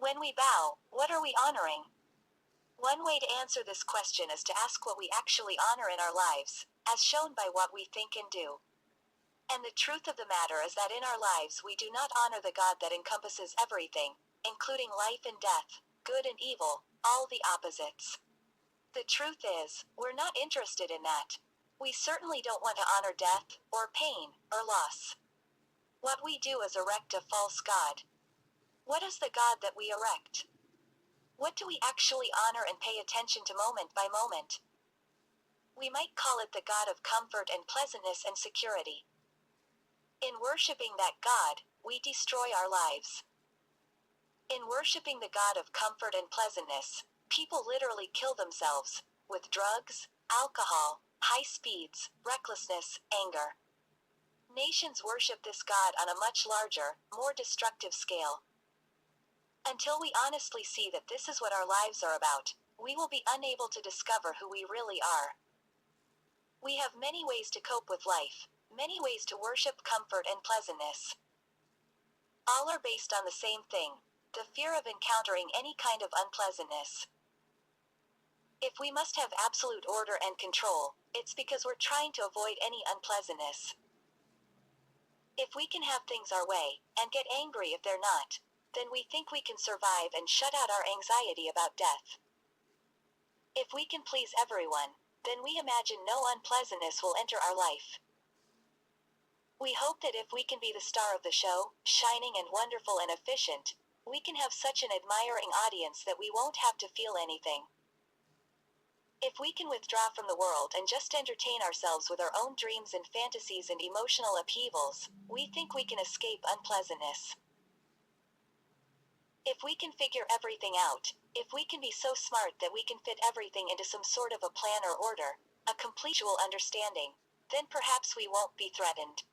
When we bow, what are we honoring? One way to answer this question is to ask what we actually honor in our lives, as shown by what we think and do. And the truth of the matter is that in our lives we do not honor the God that encompasses everything, including life and death, good and evil, all the opposites. The truth is, we're not interested in that. We certainly don't want to honor death, or pain, or loss. What we do is erect a false God. What is the God that we erect? What do we actually honor and pay attention to moment by moment? We might call it the God of comfort and pleasantness and security. In worshiping that God, we destroy our lives. In worshiping the God of comfort and pleasantness, people literally kill themselves, with drugs, alcohol, high speeds, recklessness, anger. Nations worship this God on a much larger, more destructive scale. Until we honestly see that this is what our lives are about, we will be unable to discover who we really are. We have many ways to cope with life, many ways to worship comfort and pleasantness. All are based on the same thing, the fear of encountering any kind of unpleasantness. If we must have absolute order and control, it's because we're trying to avoid any unpleasantness. If we can have things our way, and get angry if they're not, then we think we can survive and shut out our anxiety about death. If we can please everyone, then we imagine no unpleasantness will enter our life. We hope that if we can be the star of the show, shining and wonderful and efficient, we can have such an admiring audience that we won't have to feel anything. If we can withdraw from the world and just entertain ourselves with our own dreams and fantasies and emotional upheavals, we think we can escape unpleasantness. If we can figure everything out, if we can be so smart that we can fit everything into some sort of a plan or order, a complete understanding, then perhaps we won't be threatened.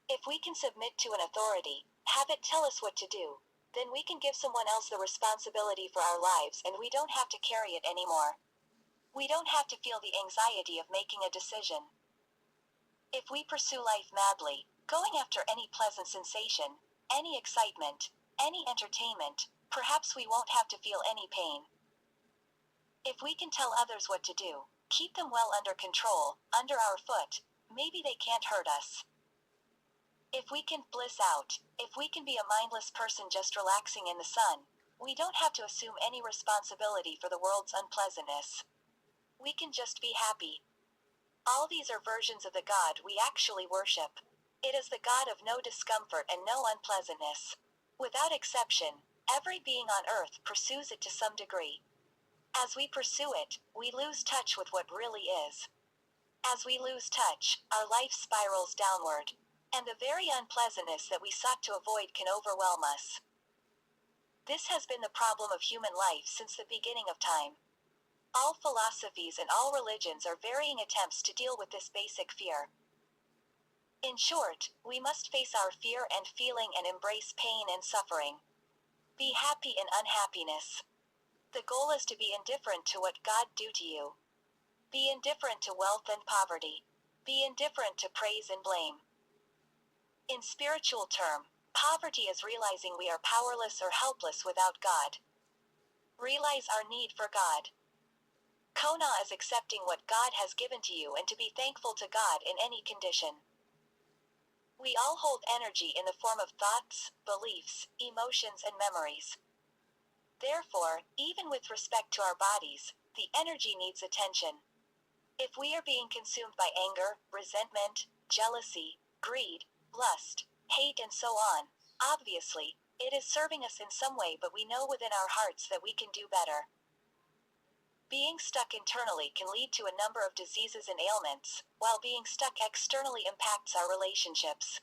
If we can submit to an authority, have it tell us what to do, then we can give someone else the responsibility for our lives and we don't have to carry it anymore. We don't have to feel the anxiety of making a decision. If we pursue life madly, going after any pleasant sensation, any excitement, any entertainment, perhaps we won't have to feel any pain. If we can tell others what to do, keep them well under control, under our foot, maybe they can't hurt us. If we can bliss out, if we can be a mindless person just relaxing in the sun, we don't have to assume any responsibility for the world's unpleasantness. We can just be happy. All these are versions of the God we actually worship. It is the God of no discomfort and no unpleasantness. Without exception, every being on earth pursues it to some degree. As we pursue it, we lose touch with what really is. As we lose touch, our life spirals downward. And the very unpleasantness that we sought to avoid can overwhelm us. This has been the problem of human life since the beginning of time. All philosophies and all religions are varying attempts to deal with this basic fear. In short, we must face our fear and feeling and embrace pain and suffering. Be happy in unhappiness. The goal is to be indifferent to what God do to you. Be indifferent to wealth and poverty. Be indifferent to praise and blame. In spiritual term, poverty is realizing we are powerless or helpless without God. Realize our need for God. Kona is accepting what God has given to you and to be thankful to God in any condition. We all hold energy in the form of thoughts, beliefs, emotions and memories. Therefore, even with respect to our bodies, the energy needs attention. If we are being consumed by anger, resentment, jealousy, greed, lust, hate and so on, obviously, it is serving us in some way, but we know within our hearts that we can do better. Being stuck internally can lead to a number of diseases and ailments, while being stuck externally impacts our relationships.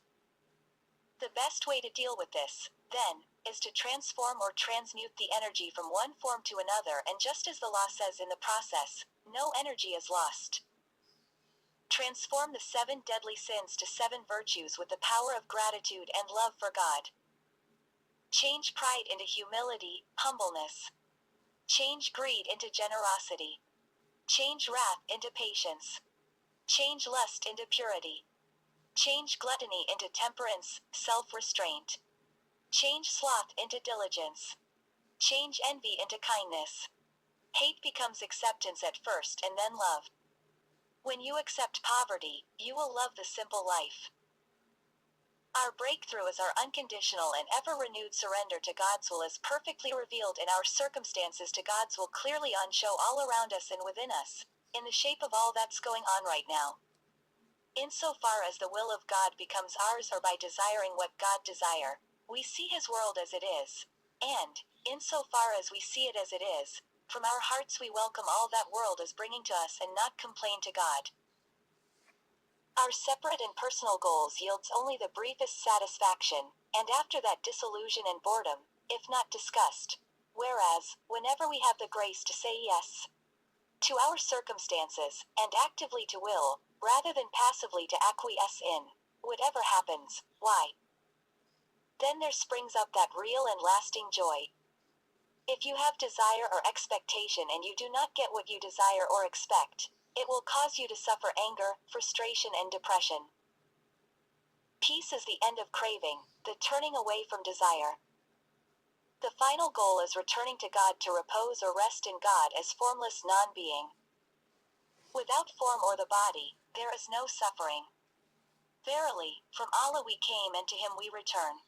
The best way to deal with this, then, is to transform or transmute the energy from one form to another, and just as the law says in the process, no energy is lost. Transform the 7 deadly sins to 7 virtues with the power of gratitude and love for God. Change pride into humility, humbleness. Change greed into generosity. Change wrath into patience. Change lust into purity. Change gluttony into temperance, self-restraint. Change sloth into diligence. Change envy into kindness. Hate becomes acceptance at first and then love. When you accept poverty, you will love the simple life. Our breakthrough is our unconditional and ever-renewed surrender to God's will is perfectly revealed in our circumstances to God's will clearly on show all around us and within us, in the shape of all that's going on right now. Insofar as the will of God becomes ours or by desiring what God desire, we see His world as it is. And, insofar as we see it as it is, from our hearts we welcome all that world is bringing to us and not complain to God. Our separate and personal goals yields only the briefest satisfaction, and after that disillusion and boredom, if not disgust. Whereas, whenever we have the grace to say yes to our circumstances, and actively to will, rather than passively to acquiesce in whatever happens, why? Then there springs up that real and lasting joy. If you have desire or expectation and you do not get what you desire or expect, it will cause you to suffer anger, frustration, and depression. Peace is the end of craving, the turning away from desire. The final goal is returning to God to repose or rest in God as formless non-being. Without form or the body, there is no suffering. Verily, from Allah we came and to Him we return.